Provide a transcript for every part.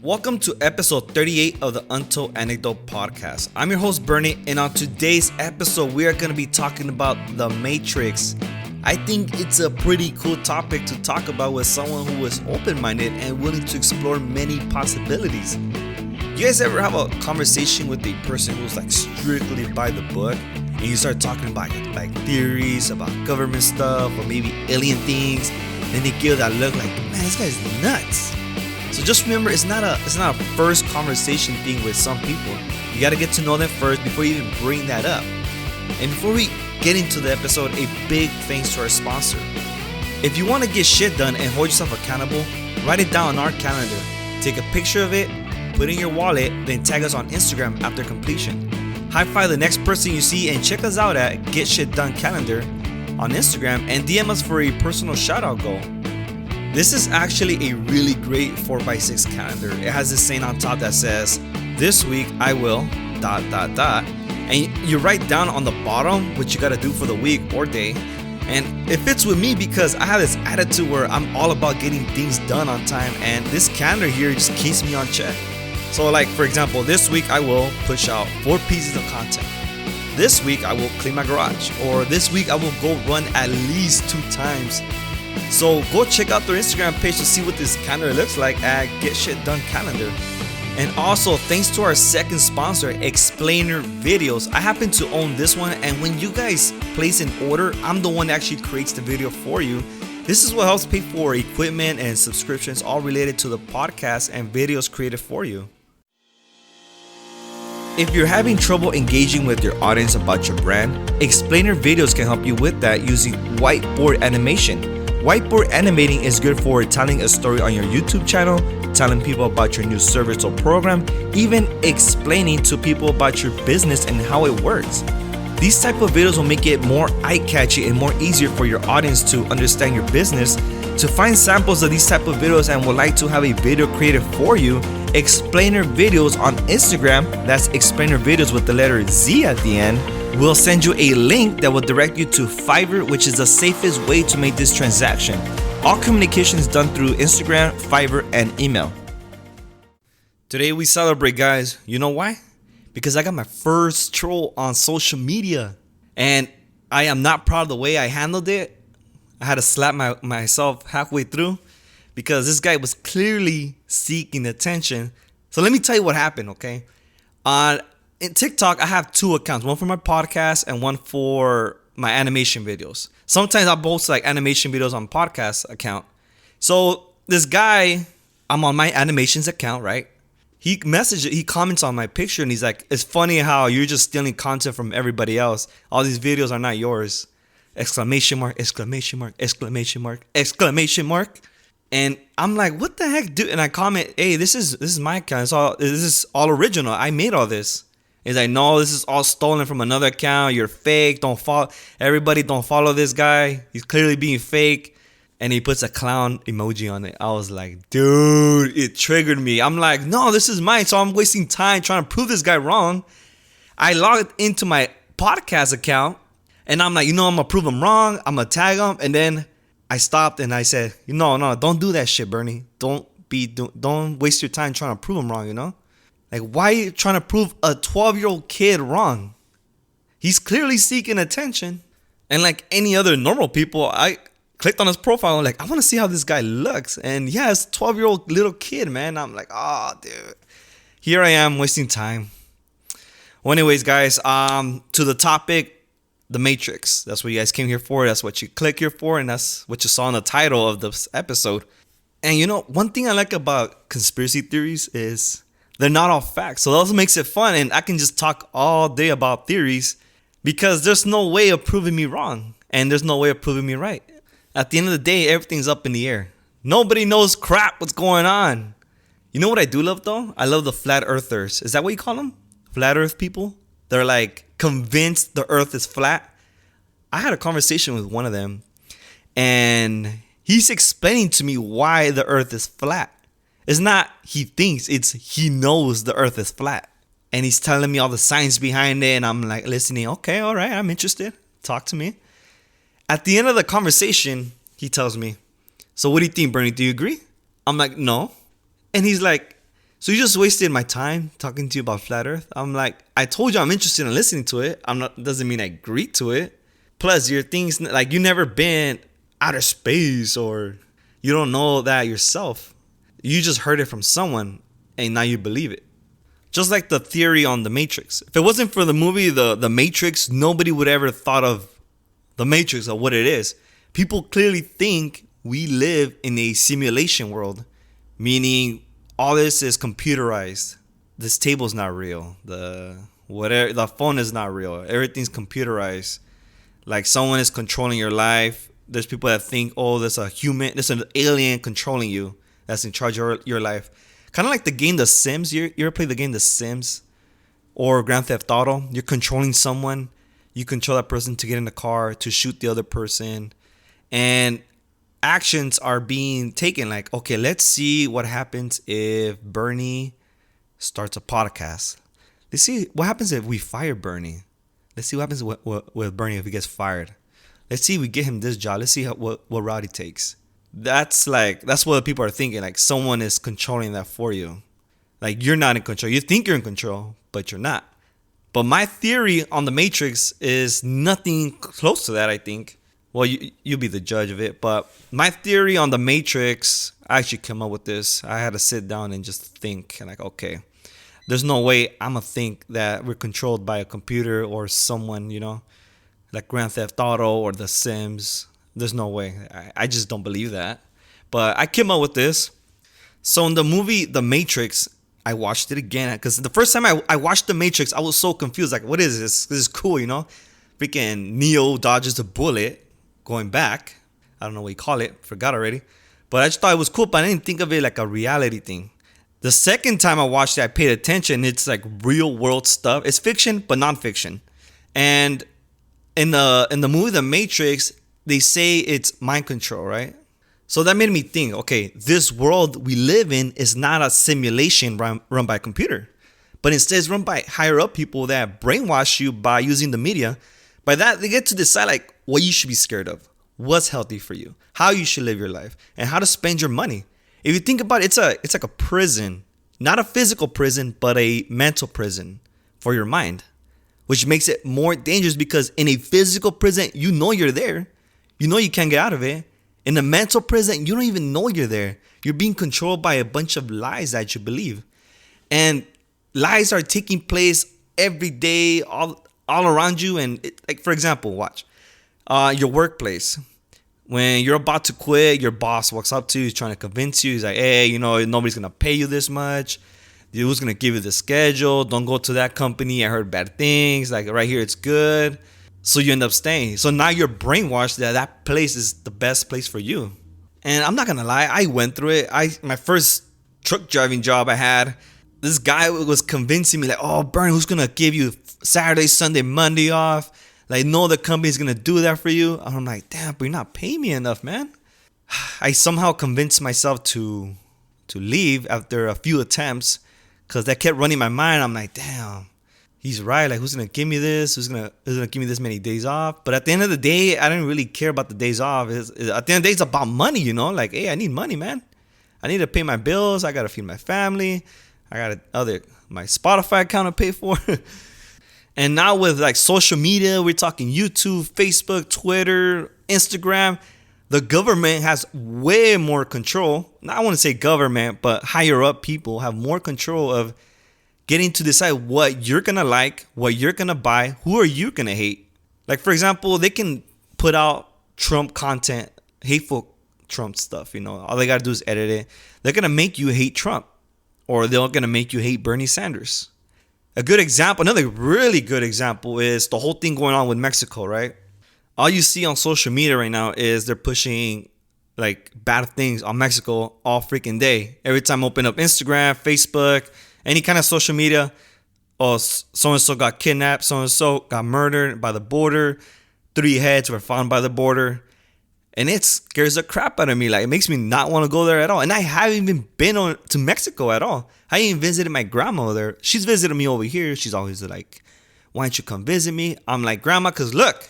Welcome to episode 38 of the Untold Anecdote podcast. I'm your host, Bernie, and on today's episode, we are going to be talking about The Matrix. I think it's a pretty cool topic to talk about with someone who is open-minded and willing to explore many possibilities. You guys ever have a conversation with a person who's like strictly by the book, and you start talking about like theories about government stuff or maybe alien things, and they give that look like, man, this guy's nuts. So just remember, it's not a first conversation thing with some people. You got to get to know them first before you even bring that up. And before we get into the episode, a big thanks to our sponsor. If you want to get shit done and hold yourself accountable, write it down on our calendar. Take a picture of it, put it in your wallet, then tag us on Instagram after completion. High five the next person you see and check us out at Get Shit Done Calendar on Instagram and DM us for a personal shout out goal. This is actually a really great 4x6 calendar. It has this saying on top that says, this week I will, ... And you write down on the bottom what you got to do for the week or day. And it fits with me because I have this attitude where I'm all about getting things done on time. And this calendar here just keeps me on check. So like, for example, this week I will push out 4 pieces of content. This week I will clean my garage. Or this week I will go run at least 2 times. So go check out their Instagram page to see what this calendar looks like at Get Shit Done Calendar. And also thanks to our second sponsor, Explainer Videos. I happen to own this one, and when you guys place an order, I'm the one that actually creates the video for you. This is what helps pay for equipment and subscriptions, all related to the podcast and videos created for you. If you're having trouble engaging with your audience about your brand, Explainer Videos can help you with that using whiteboard animation. Whiteboard animating is good for telling a story on your YouTube channel, telling people about your new service or program, even explaining to people about your business and how it works. These type of videos will make it more eye-catchy and more easier for your audience to understand your business. To find samples of these type of videos and would like to have a video created for you, Explainer Videos on Instagram, that's Explainer Videos with the letter Z at the end, we'll send you a link that will direct you to Fiverr, which is the safest way to make this transaction. All communication is done through Instagram, Fiverr, and email. Today we celebrate, guys. You know why? Because I got my first troll on social media. And I am not proud of the way I handled it. I had to slap myself halfway through because this guy was clearly seeking attention. So let me tell you what happened, okay? In TikTok, I have 2 accounts, one for my podcast and one for my animation videos. Sometimes I post like animation videos on podcast account. So this guy, I'm on my animations account, right? He comments on my picture and he's like, it's funny how you're just stealing content from everybody else. All these videos are not yours. Exclamation mark, exclamation mark, exclamation mark, exclamation mark. And I'm like, what the heck, dude? And I comment, hey, this is my account. This is all original. I made all this. He's like, no, this is all stolen from another account. You're fake. Don't follow. Everybody don't follow this guy. He's clearly being fake. And he puts a clown emoji on it. I was like, dude, it triggered me. I'm like, no, this is mine. So I'm wasting time trying to prove this guy wrong. I logged into my podcast account. And I'm like, I'm going to prove him wrong. I'm going to tag him. And then I stopped and I said, no, don't do that shit, Bernie. Don't waste your time trying to prove him wrong, Like, why are you trying to prove a 12-year-old kid wrong? He's clearly seeking attention. And like any other normal people, I clicked on his profile and like, I want to see how this guy looks. And yeah, it's a 12-year-old little kid, man. I'm like, oh, dude. Here I am wasting time. Well, anyways, guys, to the topic, The Matrix. That's what you guys came here for. That's what you click here for. And that's what you saw in the title of this episode. And one thing I like about conspiracy theories is they're not all facts. So that also makes it fun. And I can just talk all day about theories because there's no way of proving me wrong. And there's no way of proving me right. At the end of the day, everything's up in the air. Nobody knows crap what's going on. You know what I do love, though? I love the flat earthers. Is that what you call them? Flat earth people? They're like convinced the earth is flat. I had a conversation with one of them. And he's explaining to me why the earth is flat. It's not he thinks, it's he knows the earth is flat. And he's telling me all the science behind it. And I'm like listening. Okay, all right, I'm interested. Talk to me. At the end of the conversation, he tells me, so what do you think, Bernie? Do you agree? I'm like, no. And he's like, So you just wasted my time talking to you about flat Earth. I'm like, I told you I'm interested in listening to it. I'm not. Doesn't mean I agree to it. Plus, your things like you never been outer space or you don't know that yourself. You just heard it from someone and now you believe it. Just like the theory on the Matrix. If it wasn't for the movie the Matrix, nobody would ever thought of the Matrix or what it is. People clearly think we live in a simulation world, meaning all this is computerized. This table's not real. The phone is not real. Everything's computerized. Like someone is controlling your life. There's people that think, oh, there's an alien controlling you that's in charge of your life. Kind of like the game The Sims. You ever play the game The Sims or Grand Theft Auto? You're controlling someone. You control that person to get in the car, to shoot the other person. And actions are being taken. Like, okay, let's see what happens if Bernie starts a podcast. Let's see what happens if we fire Bernie. Let's see what happens with Bernie if he gets fired. Let's see if we get him this job. Let's see what route he takes. That's what people are thinking. Like someone is controlling that for you. Like you're not in control. You think you're in control, but you're not. But my theory on the Matrix is nothing close to that, I think. Well, you'll be the judge of it. But my theory on the Matrix, I actually came up with this. I had to sit down and just think. And like, okay, there's no way I'm going to think that we're controlled by a computer or someone, like Grand Theft Auto or The Sims. There's no way. I just don't believe that. But I came up with this. So in the movie The Matrix, I watched it again because the first time I watched The Matrix, I was so confused. Like, what is this? This is cool, Freaking Neo dodges a bullet going back. I don't know what you call it. Forgot already. But I just thought it was cool, but I didn't think of it like a reality thing. The second time I watched it, I paid attention. It's like real world stuff. It's fiction, but non-fiction. And in the movie The Matrix, they say it's mind control, right? So that made me think, okay, this world we live in is not a simulation run by a computer, but instead it's run by higher up people that brainwash you by using the media. By that, they get to decide like what you should be scared of, what's healthy for you, how you should live your life, and how to spend your money. If you think about it, it's like a prison, not a physical prison, but a mental prison for your mind, which makes it more dangerous because in a physical prison, you're there. You can't get out of it. In a mental prison, you don't even know you're there. You're being controlled by a bunch of lies that you believe. And lies are taking place every day, all around you. And like, for example, watch your workplace. When you're about to quit, your boss walks up to you, he's trying to convince you. He's like, hey, nobody's going to pay you this much. Who's going to give you the schedule? Don't go to that company. I heard bad things. Like right here, it's good. So you end up staying. So now you're brainwashed that place is the best place for you. And I'm not going to lie. I went through it. My first truck driving job I had, this guy was convincing me like, oh, Bernie, who's going to give you Saturday, Sunday, Monday off? Like, no, the company's going to do that for you. And I'm like, damn, but you're not paying me enough, man. I somehow convinced myself to leave after a few attempts because that kept running my mind. I'm like, damn. He's right. Like, who's going to give me this? Who's going to give me this many days off? But at the end of the day, I didn't really care about the days off. At the end of the day, it's about money, Like, hey, I need money, man. I need to pay my bills. I got to feed my family. I got my Spotify account to pay for. And now with like social media, we're talking YouTube, Facebook, Twitter, Instagram. The government has way more control. Now, I want to say government, but higher up people have more control of getting to decide what you're going to like, what you're going to buy, who are you going to hate. Like, for example, they can put out Trump content, hateful Trump stuff, All they got to do is edit it. They're going to make you hate Trump, or they're going to make you hate Bernie Sanders. A good example, another really good example is the whole thing going on with Mexico, right? All you see on social media right now is they're pushing like bad things on Mexico all freaking day. Every time I open up Instagram, Facebook, any kind of social media, oh, so-and-so got kidnapped, so-and-so got murdered by the border, 3 heads were found by the border. And it scares the crap out of me. Like, it makes me not want to go there at all. And I haven't even been to Mexico at all. I ain't visited my grandma there. She's visited me over here. She's always like, why don't you come visit me? I'm like, Grandma, because look,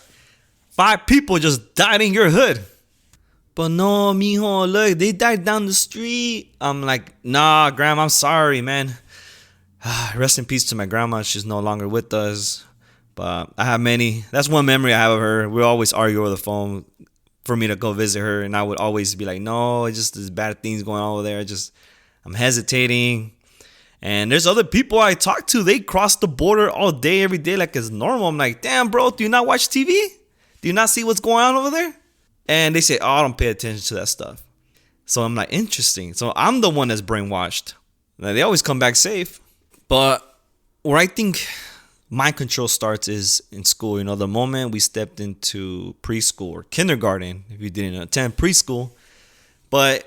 5 people just died in your hood. But no, mijo, look, they died down the street. I'm like, nah, grandma, I'm sorry, man. Rest in peace to my grandma. She's no longer with us. But I have many. That's one memory I have of her. We always argue over the phone for me to go visit her. And I would always be like, no, it's just there's bad things going on over there. I'm hesitating. And there's other people I talk to. They cross the border all day, every day like it's normal. I'm like, damn, bro, do you not watch TV? Do you not see what's going on over there? And they say, oh, I don't pay attention to that stuff. So I'm like, interesting. So I'm the one that's brainwashed. Now, they always come back safe. But where I think mind control starts is in school. You know, the moment we stepped into preschool or kindergarten, if you didn't attend preschool. But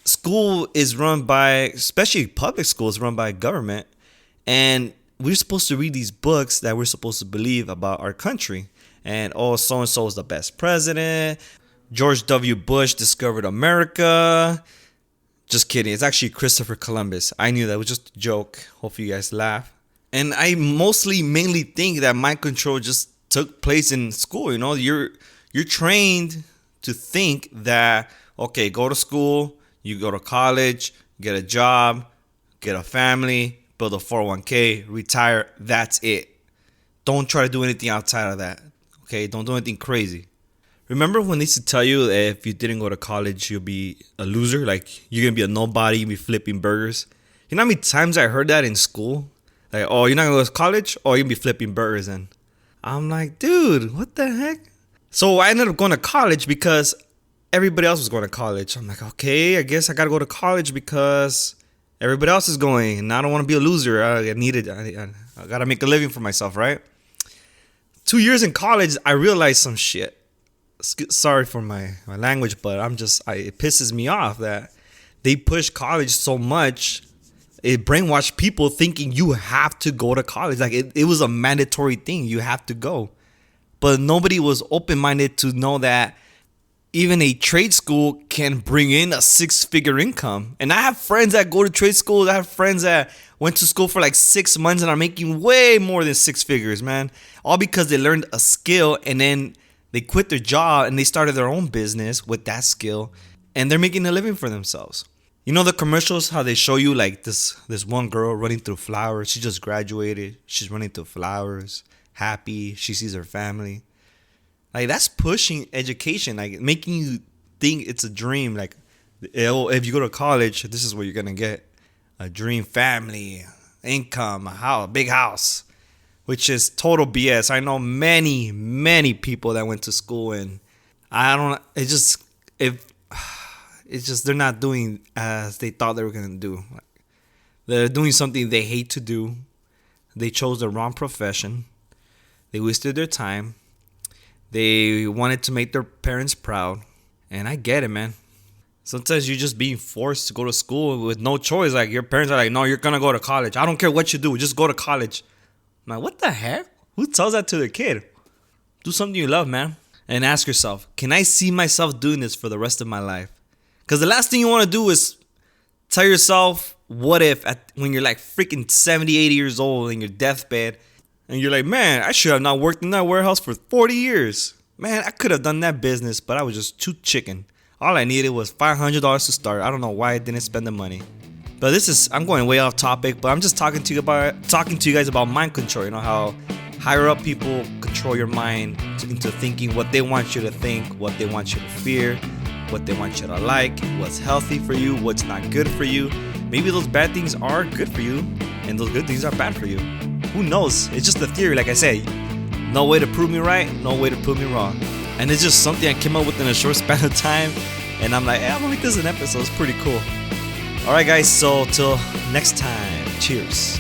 school is run by, especially public school, is run by government. And we're supposed to read these books that we're supposed to believe about our country. And, oh, so-and-so is the best president. George W. Bush discovered America. Just kidding. It's actually Christopher Columbus. I knew that. It was just a joke. Hopefully you guys laugh. And I mainly think that mind control just took place in school. You know, you're trained to think that, okay, go to school, you go to college, get a job, get a family, build a 401k, retire. That's it. Don't try to do anything outside of that. Okay, don't do anything crazy. Remember when they used to tell you that if you didn't go to college, you'll be a loser? Like, you're going to be a nobody, you'll be flipping burgers. You know how many times I heard that in school? Like, oh, you're not going to go to college? Oh, you're going to be flipping burgers then. I'm like, dude, what the heck? So I ended up going to college because everybody else was going to college. I'm like, okay, I guess I got to go to college because everybody else is going. And I don't want to be a loser. I got to make a living for myself, right? 2 years in college, I realized some shit. Sorry for my language, but it pisses me off that they push college so much. It brainwashed people thinking you have to go to college. Like it was a mandatory thing. You have to go. But nobody was open-minded to know that even a trade school can bring in a 6-figure income. And I have friends that go to trade school. I have friends that went to school for like 6 months and are making way more than 6 figures, man. All because they learned a skill and then they quit their job and they started their own business with that skill. And they're making a living for themselves. You know the commercials, how they show you like this one girl running through flowers. She just graduated. She's running through flowers, happy. She sees her family. Like, that's pushing education, like making you think it's a dream. Like, if you go to college, this is what you're going to get. A dream family, income, a house, a big house, which is total BS. I know many people that went to school and they're not doing as they thought they were going to do. They're doing something they hate to do. They chose the wrong profession. They wasted their time. They wanted to make their parents proud. And I get it, man. Sometimes you're just being forced to go to school with no choice. Like, your parents are like, no, you're going to go to college. I don't care what you do. Just go to college. I'm like, what the heck? Who tells that to their kid? Do something you love, man. And ask yourself, can I see myself doing this for the rest of my life? Because the last thing you want to do is tell yourself, what if when you're like freaking 70, 80 years old in your deathbed, and you're like, man, I should have not worked in that warehouse for 40 years. Man, I could have done that business, but I was just too chicken. All I needed was $500 to start. I don't know why I didn't spend the money. But I'm going way off topic, but I'm just talking to you guys about mind control. You know how higher up people control your mind into thinking what they want you to think, what they want you to fear, what they want you to like, what's healthy for you, what's not good for you. Maybe those bad things are good for you, and those good things are bad for you. Who knows? It's just a theory, like I say. No way to prove me right, no way to prove me wrong. And it's just something I came up with in a short span of time. And I'm like, I'm gonna make this an episode. It's pretty cool. Alright guys, so till next time. Cheers.